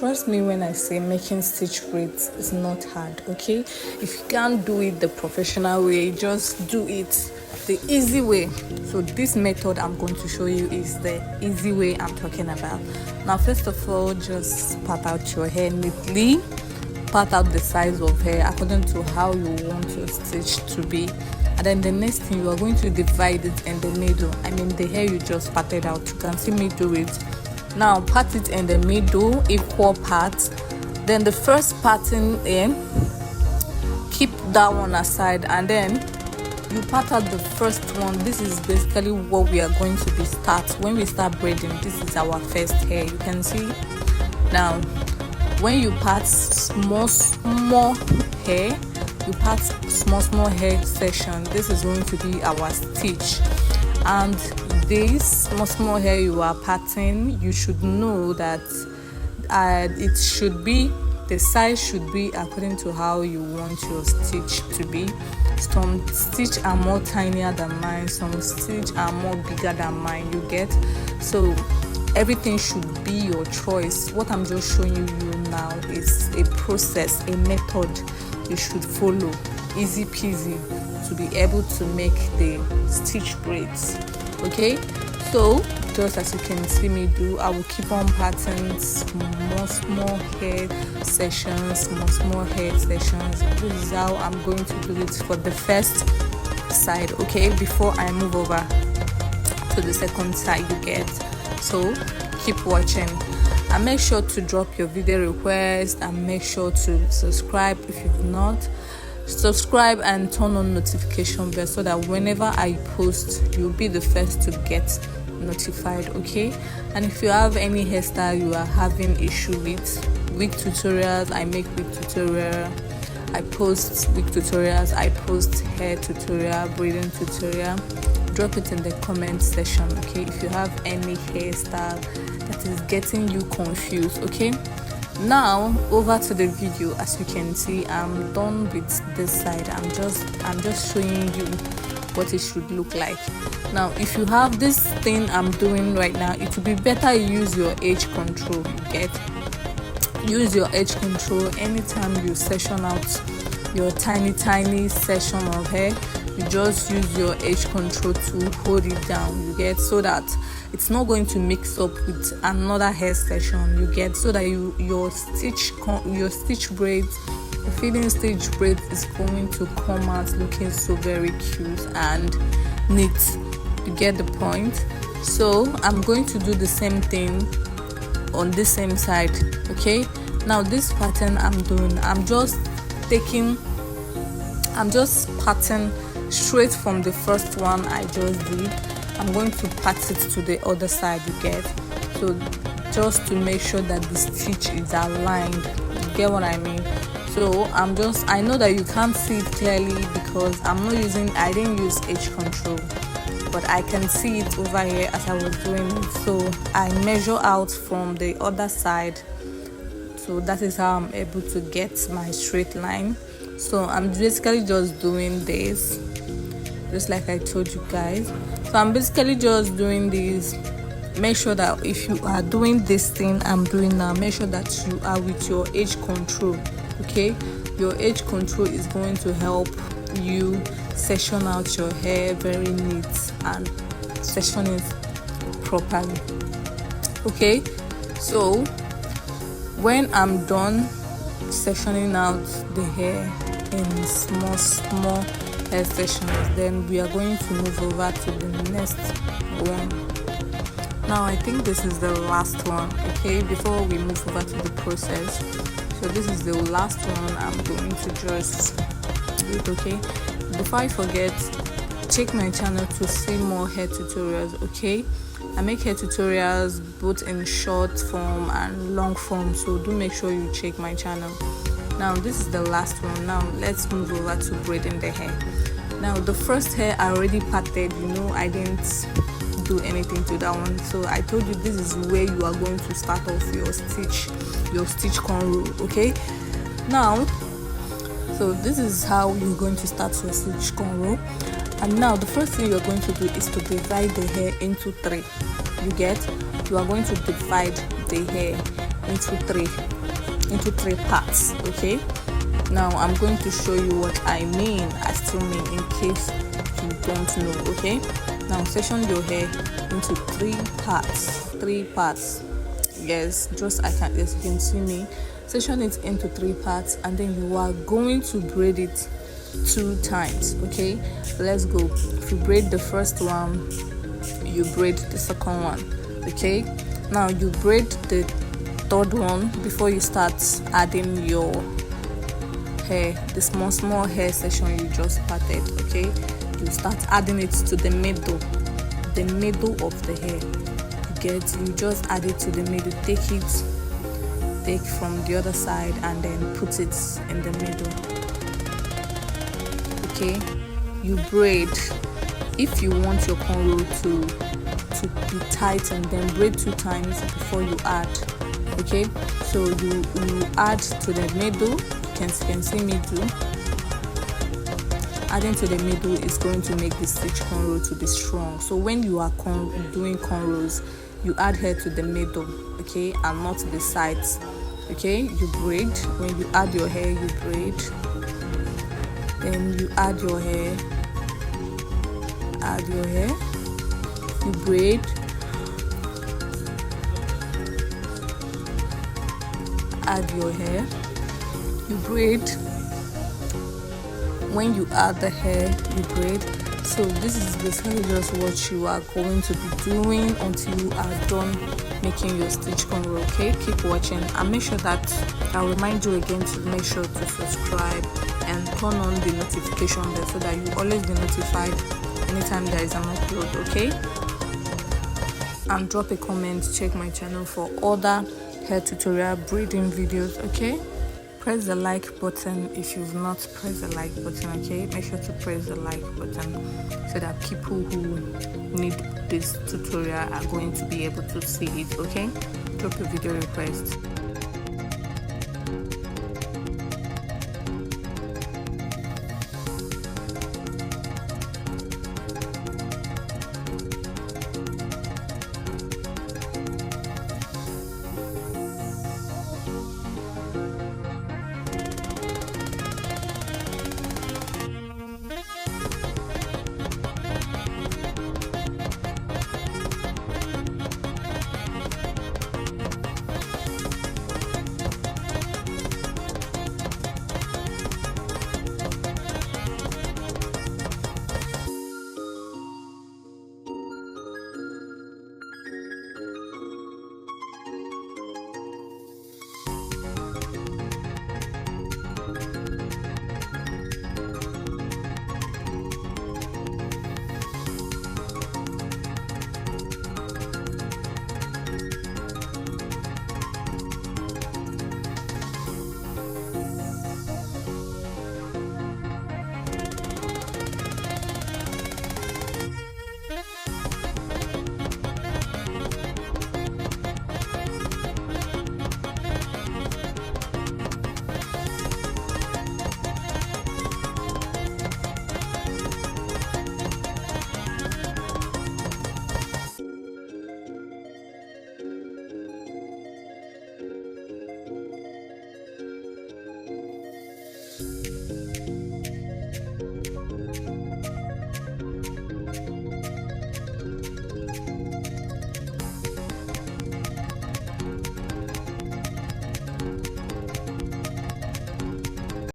trust me when I say making stitch braids is not hard, okay? If you can't do it the professional way, just do it the easy way. So this method I'm going to show you is the easy way I'm talking about. Now first of all, just part out your hair neatly. Part out the size of hair according to how you want your stitch to be, and then the next thing, you are going to divide it in the middle. I mean the hair you just parted out, you can see me do it. Now part it in the middle, equal parts. Then the first parting in, keep that one aside, and then you part out the first one. This is basically what we are going to be when we start braiding. This is our first hair, you can see. Now when you part small hair, you part small hair section, this is going to be our stitch. And this small hair you are parting, you should know that it should be, the size should be according to how you want your stitch to be. Some stitch are more tinier than mine, some stitch are more bigger than mine, you get. So everything should be your choice. What I'm just showing you now is a process, a method you should follow, easy peasy, to be able to make the stitch braids. Okay, so just as you can see me do, I will keep on parting small hair sections, small hair sections. This is how I'm going to do it for the first side, okay, before I move over to the second side, you get. So keep watching, and make sure to drop your video request, and make sure to subscribe if you've not. Subscribe and turn on notification bell so that whenever I post, you'll be the first to get notified, okay? And if you have any hairstyle you are having issue with, wig tutorials, I make wig tutorial, I post wig tutorials, I post hair tutorial, braiding tutorial. Drop it in the comment section, okay? If you have any hairstyle that is getting you confused, okay? Now over to the video. As you can see, I'm done with this side. I'm just showing you what it should look like. Now if you have this thing I'm doing right now, it would be better you use your edge control, you get. Use your edge control anytime you section out your tiny section of hair. You just use your edge control to hold it down, you get, so that it's not going to mix up with another hair section, you get, so that your stitch braids, the feeding stitch braid is going to come out looking so very cute and neat. You get the point? So I'm going to do the same thing on this same side, okay? Now this pattern I'm doing, I'm just parting straight from the first one I just did. I'm going to part it to the other side, you get. So just to make sure that the stitch is aligned, you get what I mean. So I know that you can't see it clearly because I didn't use edge control, but I can see it over here as I was doing it. So I measure out from the other side, so that is how I'm able to get my straight line. So I'm basically just doing this, just like I told you guys. So I'm basically just doing this. Make sure that if you are doing this thing I'm doing now, make sure that you are with your edge control, okay? Your edge control is going to help you section out your hair very neat and section it properly, okay? So when I'm done sectioning out the hair in small hair sections, then we are going to move over to the next one. Now I think this is the last one, okay, before we move over to the process. So this is the last one I'm going to just do it, okay? Before I forget, check my channel to see more hair tutorials, okay? I make hair tutorials both in short form and long form, so do make sure you check my channel. Now this is the last one. Now let's move over to braiding the hair. Now the first hair I already parted, you know, I didn't do anything to that one. So I told you this is where you are going to start off your stitch cornrow, okay? Now, so this is how you're going to start your stitch cornrow. And now the first thing you're going to do is to divide the hair into three. You get? You are going to divide the hair into three parts. Okay, now I'm going to show you what I still mean in case you don't know. Okay, now section your hair into three parts. Yes, just as you can see me, section it into three parts, and then you are going to braid it 2 times. Okay, let's go. If you braid the first one, you braid the second one. Okay, now you braid the third one before you start adding your hair, the small hair section you just parted. Okay, you start adding it to the middle of the hair. You just add it to the middle, take from the other side and then put it in the middle. Okay, you braid. If you want your cornrow to be tight, and then braid 2 times before you add. Okay, so you add to the middle. You can see middle. Adding to the middle is going to make the stitch cornrow to be strong. So when you are doing cornrows, you add hair to the middle, okay, and not the sides. Okay, you braid. When you add your hair, you braid. Then you add your hair. You braid. Add your hair. You braid. When you add the hair, you braid. So this is basically just what you are going to be doing until you are done making your stitch cornrow. Okay, keep watching, and make sure that I'll remind you again to make sure to subscribe and turn on the notification bell so that you always be notified anytime there is an upload. Okay, and drop a comment. Check my channel for other hair tutorial braiding videos. Okay, press the like button if you've not pressed the like button. Okay, make sure to press the like button so that people who need this tutorial are going to be able to see it. Okay, drop a video request.